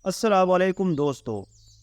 अस्सलाम वालेकुम दोस्तों।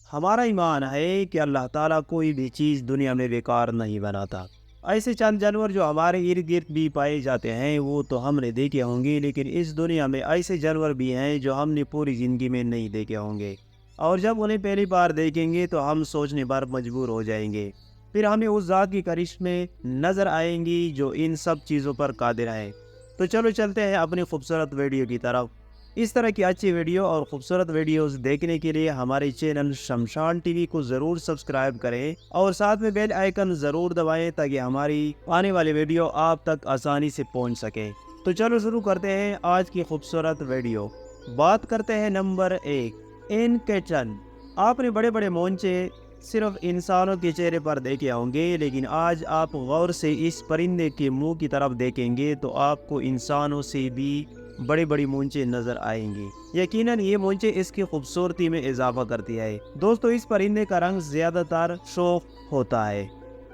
हमारा ईमान है कि अल्लाह ताला कोई भी चीज़ दुनिया में बेकार नहीं बनाता। ऐसे चंद जानवर जो हमारे इर्द गिर्द भी पाए जाते हैं वो तो हमने देखे होंगे, लेकिन इस दुनिया में ऐसे जानवर भी हैं जो हमने पूरी ज़िंदगी में नहीं देखे होंगे। और जब उन्हें पहली बार देखेंगे तो हम सोचने पर मजबूर हो जाएंगे। फिर हमें उस ज़ात की करिश्मे नज़र आएंगी जो इन सब चीज़ों पर कादिर है। तो चलो चलते हैं अपनी खूबसूरत वीडियो की तरफ। इस तरह की अच्छी वीडियो और खूबसूरत वीडियोस देखने के लिए हमारे चैनल शमशान टीवी को ज़रूर सब्सक्राइब करें और साथ में बेल आइकन ज़रूर दबाएं ताकि हमारी आने वाली वीडियो आप तक आसानी से पहुंच सके। तो चलो शुरू करते हैं आज की खूबसूरत वीडियो। बात करते हैं नंबर 1, इन कैटन। आपने बड़े बड़े मोंचे सिर्फ इंसानों के चेहरे पर देखे होंगे, लेकिन आज आप गौर से इस परिंदे के मुंह की तरफ देखेंगे तो आपको इंसानों से भी बड़ी बड़ी मूंछें नजर आएंगी। यकीनन ये मूंछें इसकी खूबसूरती में इजाफा करती है। दोस्तों, इस परिंदे का रंग ज्यादातर शौक होता है,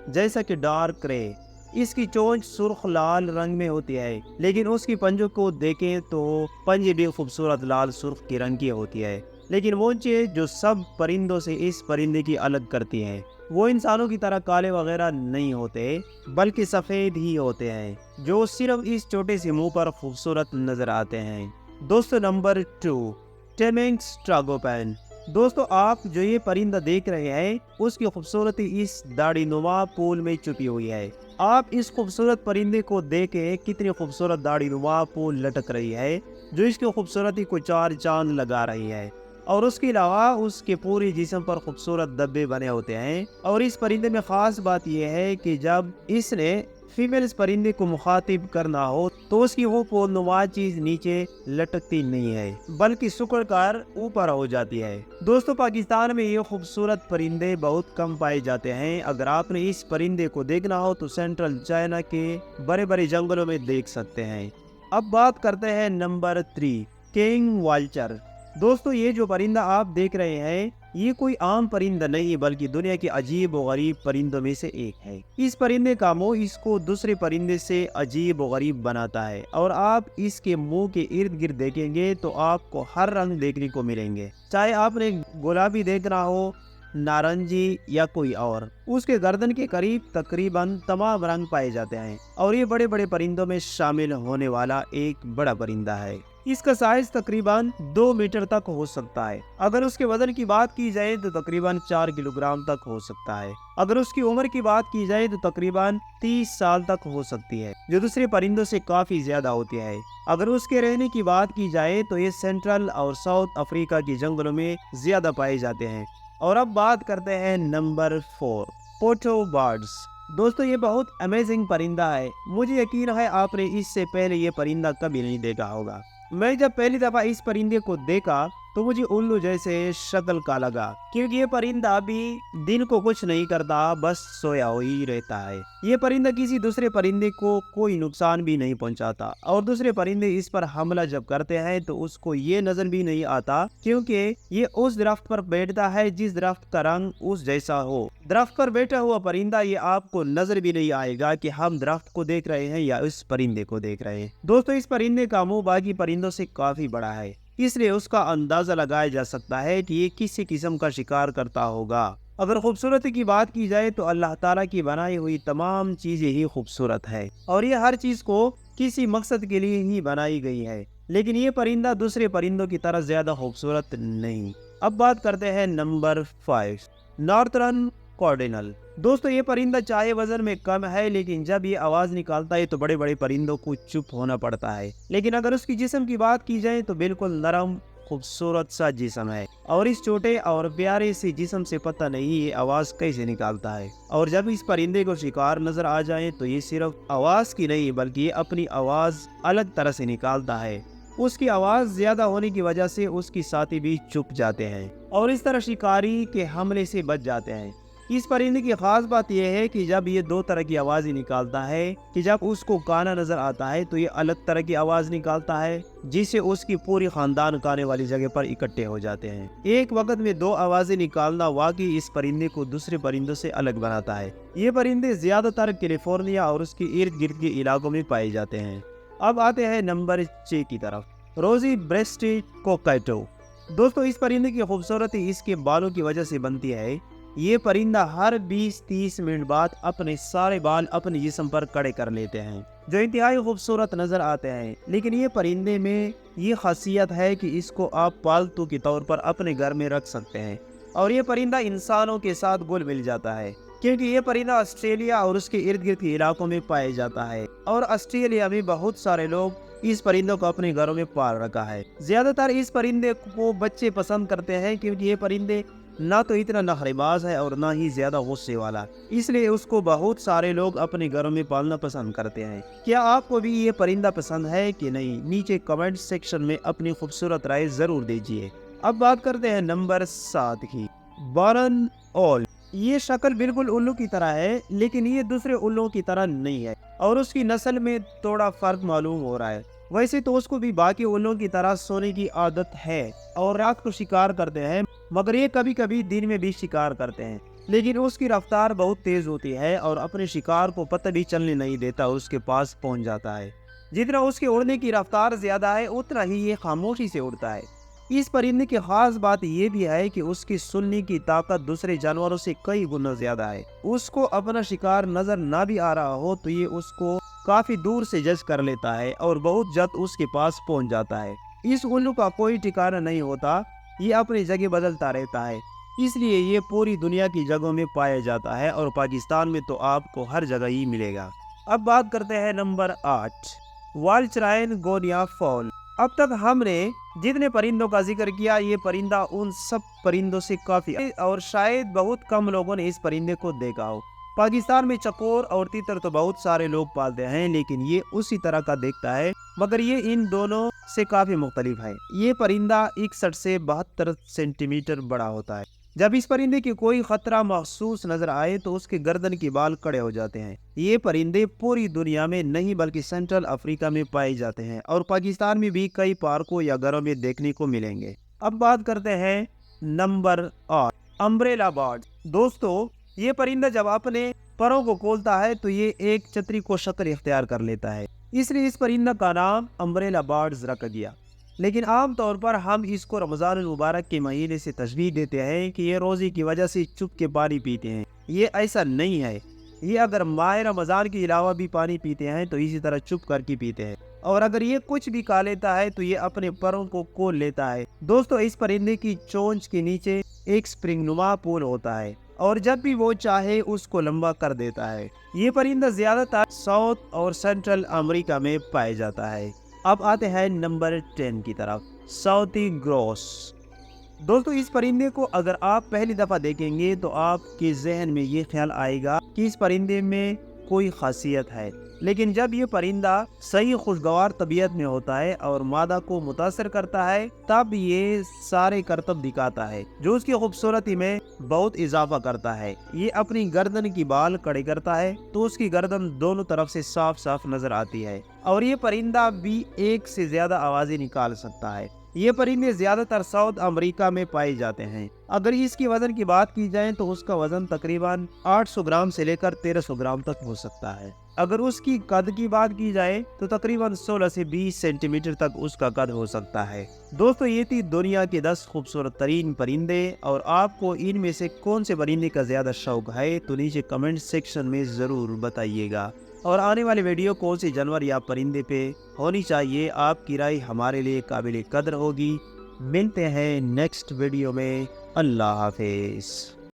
जैसा कि डार्क ग्रे। इसकी चोंच सुर्ख लाल रंग में होती है, लेकिन उसकी पंजों को देखें तो पंजे भी खूबसूरत लाल सुर्ख के रंग की होती है। लेकिन मूंछें जो सब परिंदों से इस परिंदे की अलग करती हैं, वो इंसानों की तरह काले वगैरह नहीं होते, बल्कि सफ़ेद ही होते हैं, जो सिर्फ इस छोटे से मुंह पर खूबसूरत नजर आते हैं। दोस्तों, नंबर 2, टेमिंग्स ट्रागोपैन। दोस्तों, आप जो ये परिंदा देख रहे हैं उसकी खूबसूरती इस दाढ़ी नुमा फूल में छुपी हुई है। आप इस खूबसूरत परिंदे को देखें, कितनी खूबसूरत दाढ़ी नुमा फूल लटक रही है जो इसकी खूबसूरती को चार चांद लगा रही है। और उसके अलावा उसके पूरे जिस्म पर खूबसूरत धब्बे बने होते हैं। और इस परिंदे में ख़ास बात यह है कि जब इसने फीमेल इस परिंदे को मुखातिब करना हो तो उसकी वो पोलनुमा चीज़ नीचे लटकती नहीं है, बल्कि सिकुड़ कर ऊपर हो जाती है। दोस्तों, पाकिस्तान में ये खूबसूरत परिंदे बहुत कम पाए जाते हैं। अगर आपने इस परिंदे को देखना हो तो सेंट्रल चाइना के बड़े बड़े जंगलों में देख सकते हैं। अब बात करते हैं नंबर 3, किंग वाल्चर। दोस्तों, ये जो परिंदा आप देख रहे हैं ये कोई आम परिंदा नहीं, बल्कि दुनिया के अजीब व गरीब परिंदों में से एक है। इस परिंदे का मुंह इसको दूसरे परिंदे से अजीब व गरीब बनाता है। और आप इसके मुंह के इर्द गिर्द देखेंगे तो आपको हर रंग देखने को मिलेंगे, चाहे आपने गुलाबी देखना हो, नारंगी या कोई और। उसके गर्दन के करीब तकरीबन तमाम रंग पाए जाते हैं और ये बड़े बड़े परिंदों में शामिल होने वाला एक बड़ा परिंदा है। इसका साइज तकरीबन 2 मीटर तक हो सकता है। अगर उसके वजन की बात की जाए तो तकरीबन 4 किलोग्राम तक हो सकता है। अगर उसकी उम्र की बात की जाए तो तकरीबन 30 साल तक हो सकती है, जो दूसरे परिंदों से काफी ज्यादा होती है। अगर उसके रहने की बात की जाए तो ये सेंट्रल और साउथ अफ्रीका के जंगलों में ज्यादा पाए जाते हैं। और अब बात करते हैं नंबर 4, पोटो बर्ड्स। दोस्तों, ये बहुत अमेजिंग परिंदा है। मुझे यकीन है आपने इससे पहले ये परिंदा कभी नहीं देखा होगा। मैं जब पहली दफा इस परिंदे को देखा तो मुझे उल्लू जैसे शक्ल का लगा, क्योंकि ये परिंदा भी दिन को कुछ नहीं करता, बस सोया ही रहता है। ये परिंदा किसी दूसरे परिंदे को कोई नुकसान भी नहीं पहुंचाता और दूसरे परिंदे इस पर हमला जब करते हैं तो उसको ये नजर भी नहीं आता, क्योंकि ये उस दरख्त पर बैठता है जिस दरख्त का रंग उस जैसा हो। दरख्त पर बैठा हुआ परिंदा ये आपको नजर भी नहीं आएगा कि हम दरख्त को देख रहे हैं या इस परिंदे को देख रहे हैं। दोस्तों, इस परिंदे का मुंह बाकी परिंदों से काफी बड़ा है, इसलिए उसका अंदाजा लगाया जा सकता है कि ये किसी किस्म का शिकार करता होगा। अगर खूबसूरती की बात की जाए तो अल्लाह ताला की बनाई हुई तमाम चीजें ही खूबसूरत है और ये हर चीज को किसी मकसद के लिए ही बनाई गई है, लेकिन ये परिंदा दूसरे परिंदों की तरह ज्यादा खूबसूरत नहीं। अब बात करते हैं नंबर 5, नॉर्थर्न कॉर्डिनल। दोस्तों, ये परिंदा चाहे वजन में कम है, लेकिन जब ये आवाज निकालता है तो बड़े बड़े परिंदों को चुप होना पड़ता है। लेकिन अगर उसकी जिस्म की बात की जाए तो बिल्कुल नरम खूबसूरत सा जिस्म है और इस छोटे और प्यारे से जिस्म से पता नहीं ये आवाज कैसे निकालता है। और जब इस परिंदे को शिकार नजर आ जाए तो ये सिर्फ आवाज की नहीं, बल्कि ये अपनी आवाज अलग तरह से निकालता है। उसकी आवाज ज्यादा होने की वजह से उसकी साथी भी चुप जाते हैं और इस तरह शिकारी के हमले से बच जाते हैं। इस परिंदे की खास बात यह है कि जब ये दो तरह की आवाज़ें निकालता है, कि जब उसको गाना नजर आता है तो ये अलग तरह की आवाज़ निकालता है, जिससे उसकी पूरी खानदान गाने वाली जगह पर इकट्ठे हो जाते हैं। एक वक्त में दो आवाज़ें निकालना वाकई इस परिंदे को दूसरे परिंदों से अलग बनाता है। ये परिंदे ज्यादातर कैलिफोर्निया और उसके इर्द गिर्द के इलाकों में पाए जाते हैं। अब आते हैं नंबर 6 की तरफ, रोजी ब्रेस्टेड कोकैटो। दोस्तों इस परिंदे की खूबसूरती इसके बालों की वजह से बनती है। ये परिंदा हर 20-30 मिनट बाद अपने सारे बाल अपने जिस्म पर कड़े कर लेते हैं, जो इंतहाई खूबसूरत नजर आते हैं। लेकिन ये परिंदे में ये खासियत है कि इसको आप पालतू के तौर पर अपने घर में रख सकते हैं और ये परिंदा इंसानों के साथ घुल मिल जाता है, क्योंकि ये परिंदा ऑस्ट्रेलिया और उसके इर्द गिर्द के इलाकों में पाया जाता है और ऑस्ट्रेलिया में बहुत सारे लोग इस परिंदों को अपने घरों में पाल रखा है। ज्यादातर इस परिंदे को बच्चे पसंद करते हैं, क्योंकि ये परिंदे ना तो इतना नखरेबाज है और ना ही ज्यादा गुस्से वाला, इसलिए उसको बहुत सारे लोग अपने घरों में पालना पसंद करते हैं। क्या आपको भी ये परिंदा पसंद है कि नहीं? नीचे कमेंट सेक्शन में अपनी खूबसूरत राय जरूर दीजिए। अब बात करते हैं नंबर 7 की, बर्न ऑल। ये शक्ल बिल्कुल उल्लू की तरह है, लेकिन ये दूसरे उल्लू की तरह नहीं है और उसकी नस्ल में थोड़ा फर्क मालूम हो रहा है। वैसे तो उसको भी बाकी उल्लू की तरह सोने की आदत है और रात को शिकार करते हैं, मगर ये कभी कभी दिन में भी शिकार करते हैं। लेकिन उसकी रफ्तार बहुत तेज होती है और अपने शिकार को पता भी चलने नहीं देता, उसके पास पहुंच जाता है। जितना उसके उड़ने की रफ्तार ज्यादा है, उतना ही ये खामोशी से उड़ता है। इस परिंदे की खास बात यह भी है कि उसकी सुनने की ताकत दूसरे जानवरों से कई गुना ज्यादा है। उसको अपना शिकार नजर ना भी आ रहा हो तो ये उसको काफी दूर से जज कर लेता है और बहुत जल्द उसके पास पहुंच जाता है। इस उल्लू का कोई ठिकाना नहीं होता, ये अपनी जगह बदलता रहता है, इसलिए ये पूरी दुनिया की जगहों में पाया जाता है और पाकिस्तान में तो आपको हर जगह ही मिलेगा। अब बात करते हैं नंबर 8, वालचराइन गोनिया फॉल। अब तक हमने जितने परिंदों का जिक्र किया, ये परिंदा उन सब परिंदों से काफी और शायद बहुत कम लोगों ने इस परिंदे को देखा हो। पाकिस्तान में चकोर और तीतर तो बहुत सारे लोग पालते हैं, लेकिन ये उसी तरह का दिखता है, मगर ये इन दोनों से काफी मुख्तलिफ है। ये परिंदा 61 से 72 सेंटीमीटर बड़ा होता है। जब इस परिंदे की कोई खतरा महसूस नजर आए तो उसके गर्दन के बाल खड़े हो जाते हैं। ये परिंदे पूरी दुनिया में नहीं बल्कि सेंट्रल अफ्रीका में पाए जाते हैं और पाकिस्तान में भी कई पार्कों या घरों में देखने को मिलेंगे। अब बात करते हैं नंबर 8, अम्ब्रेला बर्ड। दोस्तों ये परिंदा जब अपने परों को खोलता है तो ये एक छतरी को शक्ल इख्तियार कर लेता है, इसलिए इस परिंदा का नाम अम्ब्रेला बर्ड्स रखा गया। लेकिन आम तौर पर हम इसको रमज़ान मुबारक के महीने से तशबीह देते हैं कि ये रोज़े की वजह से चुप के पानी पीते हैं। ये ऐसा नहीं है, ये अगर माह रमज़ान के अलावा भी पानी पीते हैं तो इसी तरह चुप करके पीते हैं, और अगर ये कुछ भी खा लेता है तो ये अपने परों को खोल लेता है। दोस्तों इस परिंदे की चोंच के नीचे एक स्प्रिंग नुमा पुल होता है और जब भी वो चाहे उसको लंबा कर देता है। ये परिंदा ज्यादातर साउथ और सेंट्रल अमेरिका में पाया जाता है। अब आते हैं नंबर 10 की तरफ, साउथी ग्रोस। दोस्तों इस परिंदे को अगर आप पहली दफा देखेंगे तो आपके जहन में ये ख्याल आएगा कि इस परिंदे में कोई खासियत है, लेकिन जब ये परिंदा सही खुशगवार तबीयत में होता है और मादा को मुतासर करता है तब ये सारे करतब दिखाता है, जो उसकी खूबसूरती में बहुत इजाफा करता है। ये अपनी गर्दन की बाल कड़े करता है तो उसकी गर्दन दोनों तरफ से साफ साफ नजर आती है और ये परिंदा भी एक से ज्यादा आवाजें निकाल सकता है। ये परिंदे ज्यादातर साउथ अमेरिका में पाए जाते हैं। अगर इसकी वजन की बात की जाए तो उसका वजन तकरीबन 800 ग्राम से लेकर 1300 ग्राम तक हो सकता है। अगर उसकी कद की बात की जाए तो तकरीबन 16 से 20 सेंटीमीटर तक उसका कद हो सकता है। दोस्तों ये थी दुनिया के 10 खूबसूरत तरीन परिंदे, और आपको इनमें से कौन से परिंदे का ज्यादा शौक है तो नीचे कमेंट सेक्शन में जरूर बताइएगा। और आने वाले वीडियो कौन से जानवर या परिंदे पे होनी चाहिए, आपकी राय हमारे लिए काबिल कदर होगी। मिलते हैं नेक्स्ट वीडियो में। अल्लाह हाफिज।